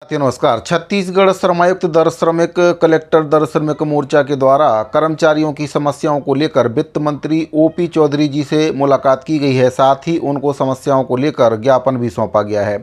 साथियों नमस्कार। छत्तीसगढ़ श्रमायुक्त दर श्रमिक कलेक्टर दर श्रमिक मोर्चा के द्वारा कर्मचारियों की समस्याओं को लेकर वित्त मंत्री ओपी चौधरी जी से मुलाकात की गई है। साथ ही उनको समस्याओं को लेकर ज्ञापन भी सौंपा गया है।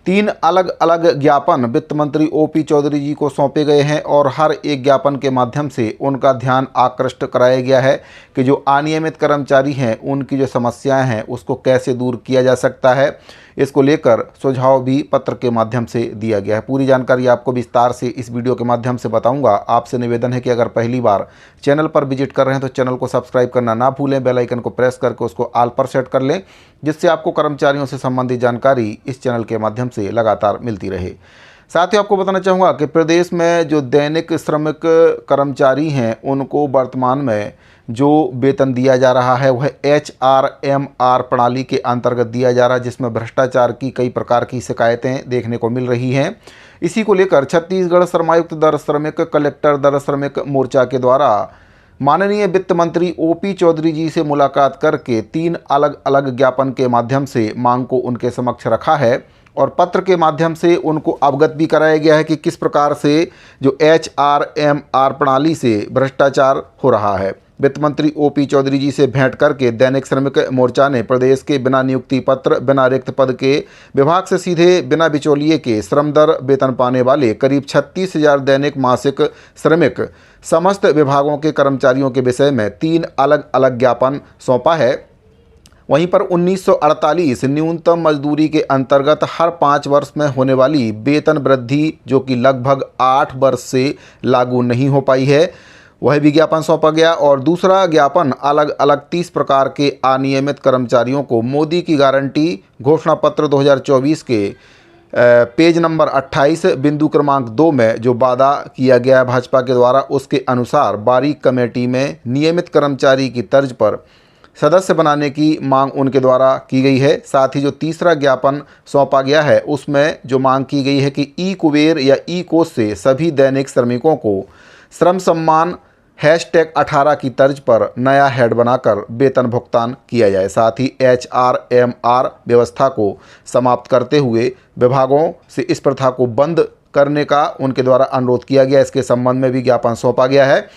3 अलग अलग ज्ञापन वित्त मंत्री ओपी चौधरी जी को सौंपे गए हैं और हर एक ज्ञापन के माध्यम से उनका ध्यान आकृष्ट कराया गया है कि जो अनियमित कर्मचारी हैं उनकी जो समस्याएं हैं उसको कैसे दूर किया जा सकता है। इसको लेकर सुझाव भी पत्र के माध्यम से दिया गया है। पूरी जानकारी आपको विस्तार से इस वीडियो के माध्यम से बताऊंगा। आपसे निवेदन है कि अगर पहली बार चैनल पर विजिट कर रहे हैं तो चैनल को सब्सक्राइब करना ना भूलें, बेल आइकन को प्रेस करके उसको ऑल पर सेट कर लें, जिससे आपको कर्मचारियों से संबंधित जानकारी इस चैनल के माध्यम से लगातार मिलती रहे। साथ ही आपको बताना चाहूँगा कि प्रदेश में जो दैनिक श्रमिक कर्मचारी हैं उनको वर्तमान में जो वेतन दिया जा रहा है वह HRMR प्रणाली के अंतर्गत दिया जा रहा है, जिसमें भ्रष्टाचार की कई प्रकार की शिकायतें देखने को मिल रही हैं। इसी को लेकर छत्तीसगढ़ श्रमायुक्त दर श्रमिक कलेक्टर दर श्रमिक मोर्चा के द्वारा माननीय वित्त मंत्री ओपी चौधरी जी से मुलाकात करके 3 अलग अलग ज्ञापन के माध्यम से मांग को उनके समक्ष रखा है और पत्र के माध्यम से उनको अवगत भी कराया गया है कि किस प्रकार से जो HRMR प्रणाली से भ्रष्टाचार हो रहा है। वित्त मंत्री ओपी चौधरी जी से भेंट करके दैनिक श्रमिक मोर्चा ने प्रदेश के बिना नियुक्ति पत्र, बिना रिक्त पद के, विभाग से सीधे बिना बिचौलिए के श्रम दर वेतन पाने वाले करीब 36,000 दैनिक मासिक श्रमिक समस्त विभागों के कर्मचारियों के विषय में 3 अलग अलग ज्ञापन सौंपा है। वहीं पर 1948 न्यूनतम मजदूरी के अंतर्गत हर 5 वर्ष में होने वाली वेतन वृद्धि जो कि लगभग 8 वर्ष से लागू नहीं हो पाई है, वह भी ज्ञापन सौंपा गया। और दूसरा ज्ञापन अलग अलग 30 प्रकार के अनियमित कर्मचारियों को मोदी की गारंटी घोषणा पत्र 2024 के पेज नंबर 28 बिंदु क्रमांक 2 में जो वादा किया गया भाजपा के द्वारा, उसके अनुसार बारीक कमेटी में नियमित कर्मचारी की तर्ज पर सदस्य बनाने की मांग उनके द्वारा की गई है। साथ ही जो तीसरा ज्ञापन सौंपा गया है उसमें जो मांग की गई है कि ई कुबेर या ई कोष से सभी दैनिक श्रमिकों को श्रम सम्मान #18 की तर्ज पर नया हेड बनाकर वेतन भुगतान किया जाए। साथ ही HRMR व्यवस्था को समाप्त करते हुए विभागों से इस प्रथा को बंद करने का उनके द्वारा अनुरोध किया गया। इसके संबंध में भी ज्ञापन सौंपा गया है।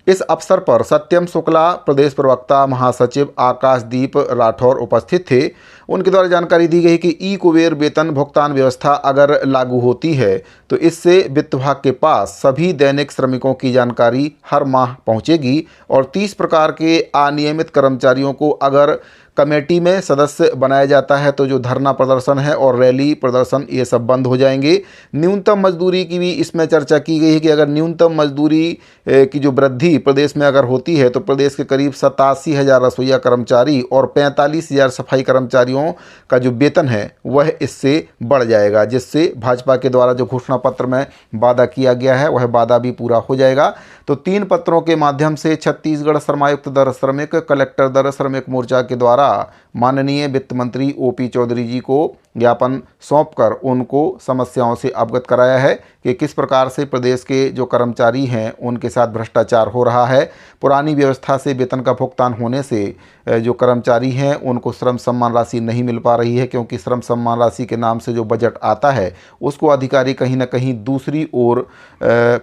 इस अवसर पर सत्यम शुक्ला, प्रदेश प्रवक्ता महासचिव आकाशदीप राठौर उपस्थित थे। उनके द्वारा जानकारी दी गई कि ई कुबेर वेतन भुगतान व्यवस्था अगर लागू होती है तो इससे वित्त विभाग के पास सभी दैनिक श्रमिकों की जानकारी हर माह पहुंचेगी और 30 प्रकार के अनियमित कर्मचारियों को अगर कमेटी में सदस्य बनाया जाता है तो जो धरना प्रदर्शन है और रैली प्रदर्शन ये सब बंद हो जाएंगे। न्यूनतम मजदूरी की भी इसमें चर्चा की गई है कि अगर न्यूनतम मजदूरी की जो वृद्धि प्रदेश में अगर होती है तो प्रदेश के करीब 87,000 रसोईया कर्मचारी और 45,000 सफाई कर्मचारियों का जो वेतन है वह इससे बढ़ जाएगा, जिससे भाजपा के द्वारा जो घोषणा पत्र में वादा किया गया है वह वादा भी पूरा हो जाएगा। तो 3 पत्रों के माध्यम से छत्तीसगढ़ श्रमायुक्त दर श्रमिक कलेक्टर दर श्रमिक मोर्चा के द्वारा माननीय वित्त मंत्री ओपी चौधरी जी को ज्ञापन सौंपकर उनको समस्याओं से अवगत कराया है कि किस प्रकार से प्रदेश के जो कर्मचारी हैं उनके साथ भ्रष्टाचार हो रहा है। पुरानी व्यवस्था से वेतन का भुगतान होने से जो कर्मचारी हैं उनको श्रम सम्मान राशि नहीं मिल पा रही है, क्योंकि श्रम सम्मान राशि के नाम से जो बजट आता है उसको अधिकारी कहीं ना कहीं दूसरी ओर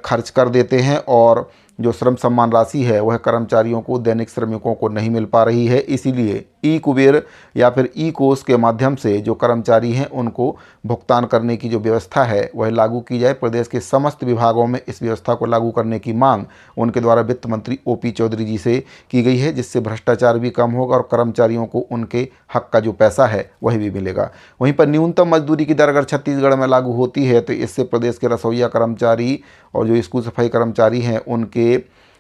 खर्च कर देते हैं और जो श्रम सम्मान राशि है वह कर्मचारियों को, दैनिक श्रमिकों को नहीं मिल पा रही है। इसीलिए ई कुबेर या फिर ई कोष के माध्यम से जो कर्मचारी हैं उनको भुगतान करने की जो व्यवस्था है वह लागू की जाए। प्रदेश के समस्त विभागों में इस व्यवस्था को लागू करने की मांग उनके द्वारा वित्त मंत्री ओपी चौधरी जी से की गई है, जिससे भ्रष्टाचार भी कम होगा और कर्मचारियों को उनके हक का जो पैसा है वही भी मिलेगा। वहीं पर न्यूनतम मजदूरी की दर अगर छत्तीसगढ़ में लागू होती है तो इससे प्रदेश के रसोईया कर्मचारी और जो स्कूल सफाई कर्मचारी हैं उनके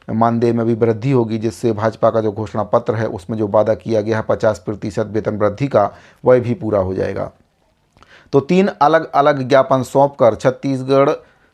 मानदेय में भी वृद्धि होगी, जिससे भाजपा का जो घोषणा पत्र है उसमें जो वादा किया गया है 50% वेतन वृद्धि का वह भी पूरा हो जाएगा। तो 3 अलग अलग ज्ञापन सौंपकर छत्तीसगढ़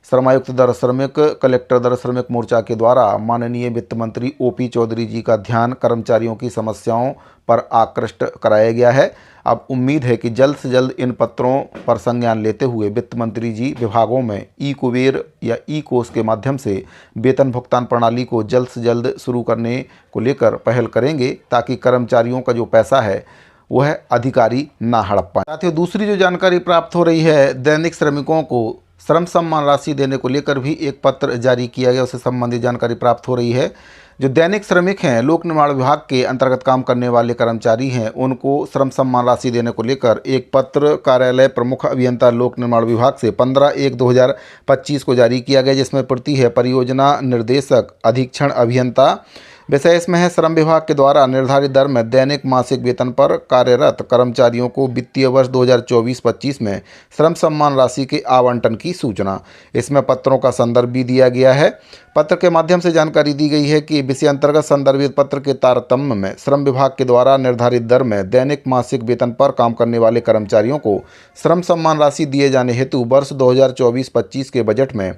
श्रमायुक्त दर श्रमिक कलेक्टर दर श्रमिक मोर्चा के द्वारा माननीय वित्त मंत्री ओपी चौधरी जी का ध्यान कर्मचारियों की समस्याओं पर आकृष्ट कराया गया है। अब उम्मीद है कि जल्द से जल्द इन पत्रों पर संज्ञान लेते हुए वित्त मंत्री जी विभागों में ई कुबेर या ई कोष के माध्यम से वेतन भुगतान प्रणाली को जल्द से जल्द शुरू करने को लेकर पहल करेंगे, ताकि कर्मचारियों का जो पैसा है वह अधिकारी ना हड़प पाए। साथियों, दूसरी जो जानकारी प्राप्त हो रही है, दैनिक श्रमिकों को श्रम सम्मान राशि देने को लेकर भी एक पत्र जारी किया गया, उससे संबंधित जानकारी प्राप्त हो रही है। जो दैनिक श्रमिक हैं, लोक निर्माण विभाग के अंतर्गत काम करने वाले कर्मचारी हैं, उनको श्रम सम्मान राशि देने को लेकर एक पत्र कार्यालय प्रमुख अभियंता लोक निर्माण विभाग से 15/1/2025 को जारी किया गया, जिसमें प्रति है परियोजना निर्देशक अधीक्षण अभियंता। विषय इसमें है श्रम विभाग के द्वारा निर्धारित दर में दैनिक मासिक वेतन पर कार्यरत कर्मचारियों को वित्तीय वर्ष 2024-25 में श्रम सम्मान राशि के आवंटन की सूचना। इसमें पत्रों का संदर्भ भी दिया गया है। पत्र के माध्यम से जानकारी दी गई है कि विषय अंतर्गत संदर्भित पत्र के तारतम्य में श्रम विभाग के द्वारा निर्धारित दर में दैनिक मासिक वेतन पर काम करने वाले कर्मचारियों को श्रम सम्मान राशि दिए जाने हेतु वर्ष 2024-25 के बजट में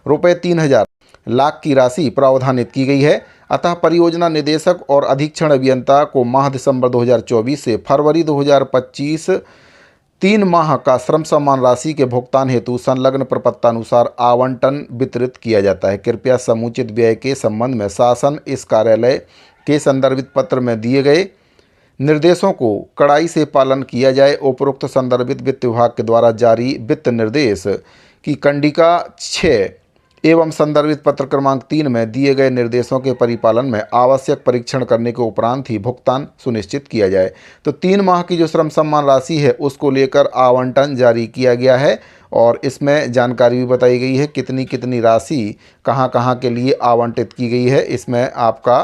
₹3,000 लाख की राशि प्रावधानित की गई है। अतः परियोजना निदेशक और अधीक्षण अभियंता को माह दिसंबर 2024 से फरवरी 2025 3 माह का श्रम सम्मान राशि के भुगतान हेतु संलग्न प्रपत्रानुसार आवंटन वितरित किया जाता है। कृपया समुचित व्यय के संबंध में शासन इस कार्यालय के संदर्भित पत्र में दिए गए निर्देशों को कड़ाई से पालन किया जाए। उपरोक्त संदर्भित वित्त विभाग के द्वारा जारी वित्त निर्देश की कंडिका 6 एवं संदर्भित पत्र क्रमांक 3 में दिए गए निर्देशों के परिपालन में आवश्यक परीक्षण करने के उपरांत ही भुगतान सुनिश्चित किया जाए। तो 3 माह की जो श्रम सम्मान राशि है उसको लेकर आवंटन जारी किया गया है और इसमें जानकारी भी बताई गई है कितनी कितनी राशि कहाँ कहाँ के लिए आवंटित की गई है। इसमें आपका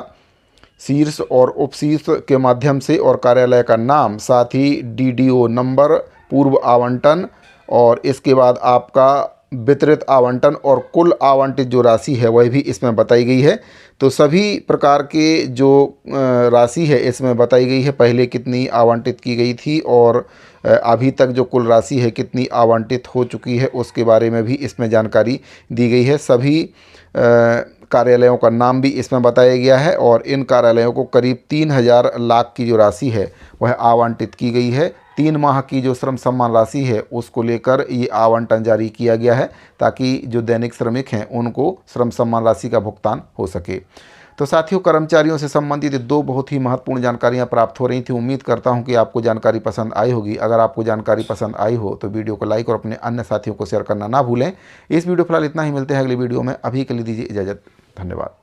शीर्ष और उपशीर्ष के माध्यम से और कार्यालय का नाम, साथ ही DDO नंबर, पूर्व आवंटन और इसके बाद आपका वितरित आवंटन और कुल आवंटित जो राशि है वह भी इसमें बताई गई है। तो सभी प्रकार के जो राशि है इसमें बताई गई है, पहले कितनी आवंटित की गई थी और अभी तक जो कुल राशि है कितनी आवंटित हो चुकी है उसके बारे में भी इसमें जानकारी दी गई है। सभी कार्यालयों का नाम भी इसमें बताया गया है और इन कार्यालयों को करीब 3,000 लाख की जो राशि है वह आवंटित की गई है। 3 माह की जो श्रम सम्मान राशि है उसको लेकर ये आवंटन जारी किया गया है ताकि जो दैनिक श्रमिक हैं उनको श्रम सम्मान राशि का भुगतान हो सके। तो साथियों, कर्मचारियों से संबंधित 2 बहुत ही महत्वपूर्ण जानकारियां प्राप्त हो रही थी। उम्मीद करता हूं कि आपको जानकारी पसंद आई होगी। अगर आपको जानकारी पसंद आई हो तो वीडियो को लाइक और अपने अन्य साथियों को शेयर करना ना भूलें। इस वीडियो फिलहाल इतना ही, मिलते हैं अगली वीडियो में। अभी के लिए दीजिए इजाज़त। धन्यवाद।